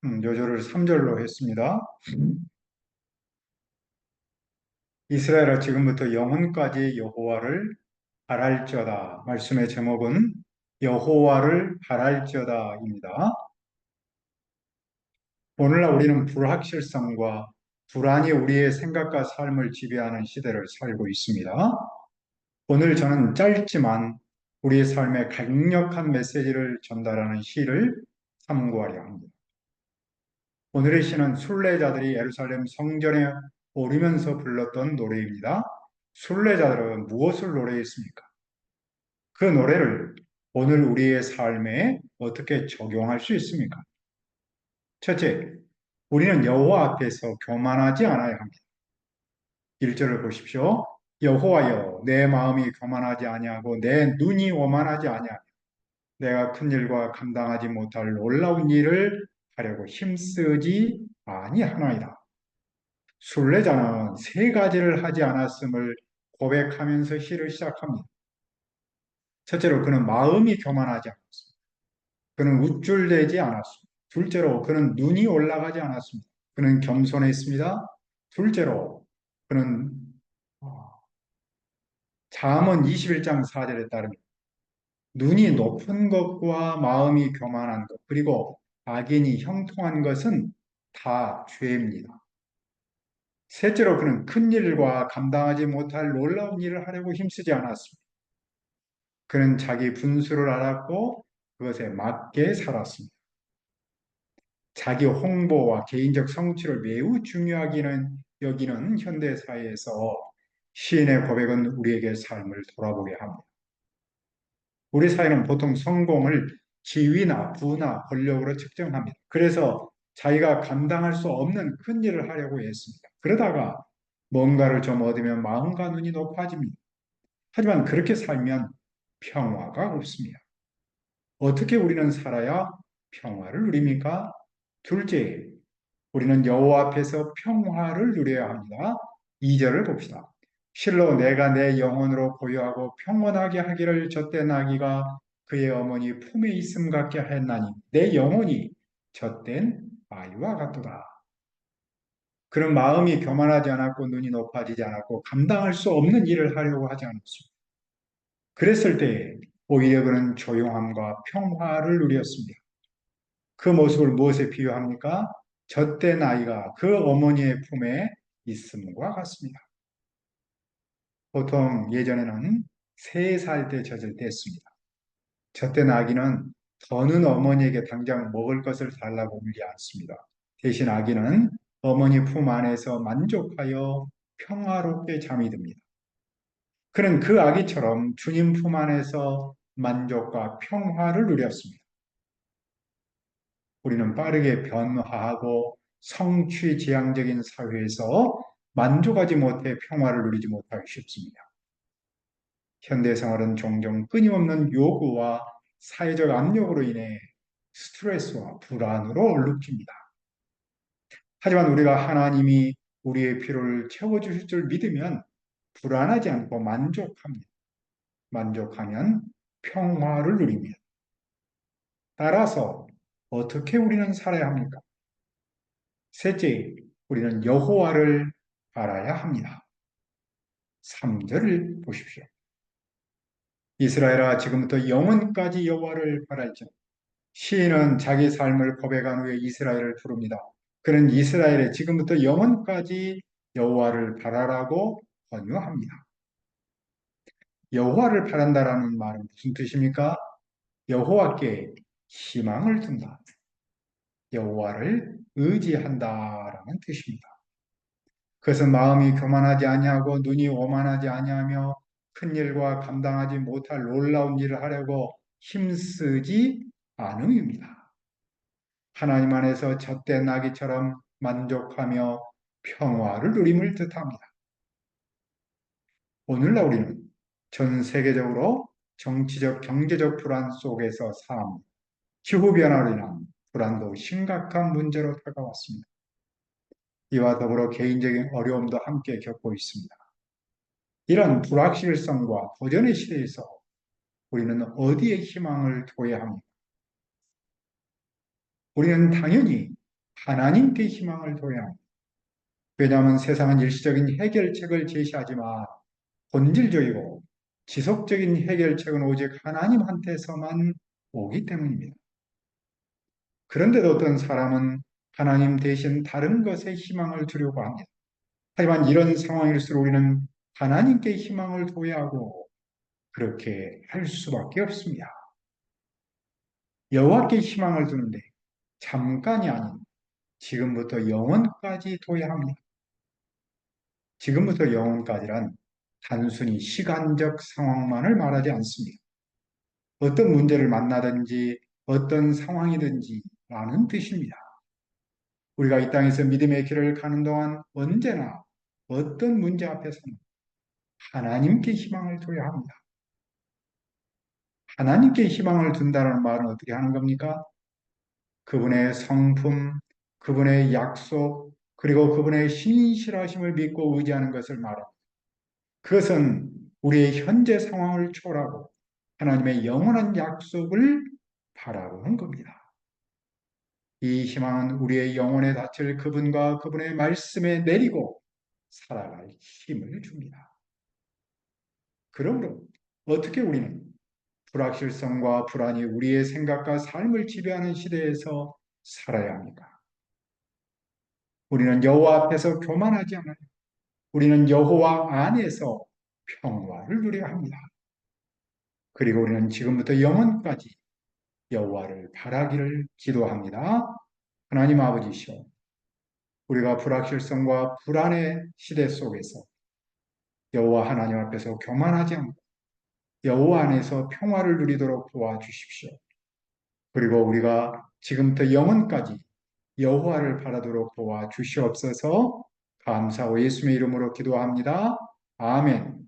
요절을 3절로 했습니다. 이스라엘아 지금부터 영혼까지 여호와를 바랄지어다. 말씀의 제목은 여호와를 바랄지어다입니다. 오늘날 우리는 불확실성과 불안이 우리의 생각과 삶을 지배하는 시대를 살고 있습니다. 오늘 저는 짧지만 우리의 삶에 강력한 메시지를 전달하는 시를 참고하려 합니다. 오늘의 시는 순례자들이 예루살렘 성전에 오르면서 불렀던 노래입니다. 순례자들은 무엇을 노래했습니까? 그 노래를 오늘 우리의 삶에 어떻게 적용할 수 있습니까? 첫째, 우리는 여호와 앞에서 교만하지 않아야 합니다. 1절을 보십시오. 여호와여, 내 마음이 교만하지 아니하고 내 눈이 오만하지 아니하며 내가 큰 일과 감당하지 못할 놀라운 일을 하려고 힘쓰지 아니하나이다. 순례자는 세 가지를 하지 않았음을 고백하면서 시를 시작합니다. 첫째로 그는 마음이 교만하지 않았습니다. 그는 우쭐대지 않았습니다. 둘째로 그는 눈이 올라가지 않았습니다. 그는 겸손했습니다. 둘째로 그는 잠언 21장 4절에 따르면 눈이 높은 것과 마음이 교만한 것 그리고 악인이 형통한 것은 다 죄입니다. 셋째로 그는 큰 일과 감당하지 못할 놀라운 일을 하려고 힘쓰지 않았습니다. 그는 자기 분수를 알았고 그것에 맞게 살았습니다. 자기 홍보와 개인적 성취를 매우 중요하기는 여기는 현대 사회에서 시인의 고백은 우리에게 삶을 돌아보게 합니다. 우리 사회는 보통 성공을 지위나 부나 권력으로 측정합니다. 그래서 자기가 감당할 수 없는 큰 일을 하려고 했습니다. 그러다가 뭔가를 좀 얻으면 마음과 눈이 높아집니다. 하지만 그렇게 살면 평화가 없습니다. 어떻게 우리는 살아야 평화를 누립니까? 둘째, 우리는 여호와 앞에서 평화를 누려야 합니다. 2절을 봅시다. 실로 내가 내 영혼으로 보유하고 평온하게 하기를 젖된 아기가 그의 어머니 품에 있음 같게 하였나니 내 영혼이 젖된 아이와 같도다. 그런 마음이 교만하지 않았고 눈이 높아지지 않았고 감당할 수 없는 일을 하려고 하지 않았습니다. 그랬을 때 오히려 그는 조용함과 평화를 누렸습니다. 그 모습을 무엇에 비유합니까? 젖된 아이가 그 어머니의 품에 있음과 같습니다. 보통 예전에는 3살 때 젖을 뗐습니다. 젖된 아기는 더는 어머니에게 당장 먹을 것을 달라고 물지 않습니다. 대신 아기는 어머니 품 안에서 만족하여 평화롭게 잠이 듭니다. 그는 그 아기처럼 주님 품 안에서 만족과 평화를 누렸습니다. 우리는 빠르게 변화하고 성취지향적인 사회에서 만족하지 못해 평화를 누리지 못하기 쉽습니다. 현대 생활은 종종 끊임없는 요구와 사회적 압력으로 인해 스트레스와 불안으로 얼룩집니다. 하지만 우리가 하나님이 우리의 필요를 채워주실 줄 믿으면 불안하지 않고 만족합니다. 만족하면 평화를 누립니다. 따라서 어떻게 우리는 살아야 합니까? 셋째, 우리는 여호와를 알아야 합니다. 3절을 보십시오. 이스라엘아 지금부터 영원까지 여호와를 바랄지어다. 시인은 자기 삶을 고백한 후에 이스라엘을 부릅니다. 그는 이스라엘에 지금부터 영원까지 여호와를 바라라고 권유합니다. 여호와를 바란다라는 말은 무슨 뜻입니까? 여호와께 희망을 둔다. 여호와를 의지한다라는 뜻입니다. 그것은 마음이 교만하지 아니하고 눈이 오만하지 아니하며 큰 일과 감당하지 못할 놀라운 일을 하려고 힘쓰지 않음입니다. 하나님 안에서 젖된 아기처럼 만족하며 평화를 누림을 뜻합니다. 오늘날 우리는 전 세계적으로 정치적, 경제적 불안 속에서 삶, 기후변화로 인한 불안도 심각한 문제로 다가왔습니다. 이와 더불어 개인적인 어려움도 함께 겪고 있습니다. 이런 불확실성과 도전의 시대에서 우리는 어디에 희망을 둬야 합니까? 우리는 당연히 하나님께 희망을 둬야 합니다. 왜냐하면 세상은 일시적인 해결책을 제시하지만 본질적이고 지속적인 해결책은 오직 하나님한테서만 오기 때문입니다. 그런데도 어떤 사람은 하나님 대신 다른 것에 희망을 두려고 합니다. 하지만 이런 상황일수록 우리는 하나님께 희망을 둬야 하고 그렇게 할 수밖에 없습니다. 여호와께 희망을 두는데 잠깐이 아닌 지금부터 영원까지 둬야 합니다. 지금부터 영원까지란 단순히 시간적 상황만을 말하지 않습니다. 어떤 문제를 만나든지 어떤 상황이든지 라는 뜻입니다. 우리가 이 땅에서 믿음의 길을 가는 동안 언제나 어떤 문제 앞에서는 하나님께 희망을 둬야 합니다. 하나님께 희망을 둔다는 말은 어떻게 하는 겁니까? 그분의 성품, 그분의 약속, 그리고 그분의 신실하심을 믿고 의지하는 것을 말합니다. 그것은 우리의 현재 상황을 초월하고 하나님의 영원한 약속을 바라보는 겁니다. 이 희망은 우리의 영혼에 닫힐 그분과 그분의 말씀에 내리고 살아갈 힘을 줍니다. 그러므로 어떻게 우리는 불확실성과 불안이 우리의 생각과 삶을 지배하는 시대에서 살아야 합니까? 우리는 여호와 앞에서 교만하지 않아요. 우리는 여호와 안에서 평화를 누려야 합니다. 그리고 우리는 지금부터 영원까지 여호와를 바라기를 기도합니다. 하나님 아버지시오, 우리가 불확실성과 불안의 시대 속에서 여호와 하나님 앞에서 교만하지 않고 여호와 안에서 평화를 누리도록 도와주십시오. 그리고 우리가 지금부터 영원까지 여호와를 바라도록 도와주시옵소서. 감사하고 예수님의 이름으로 기도합니다. 아멘.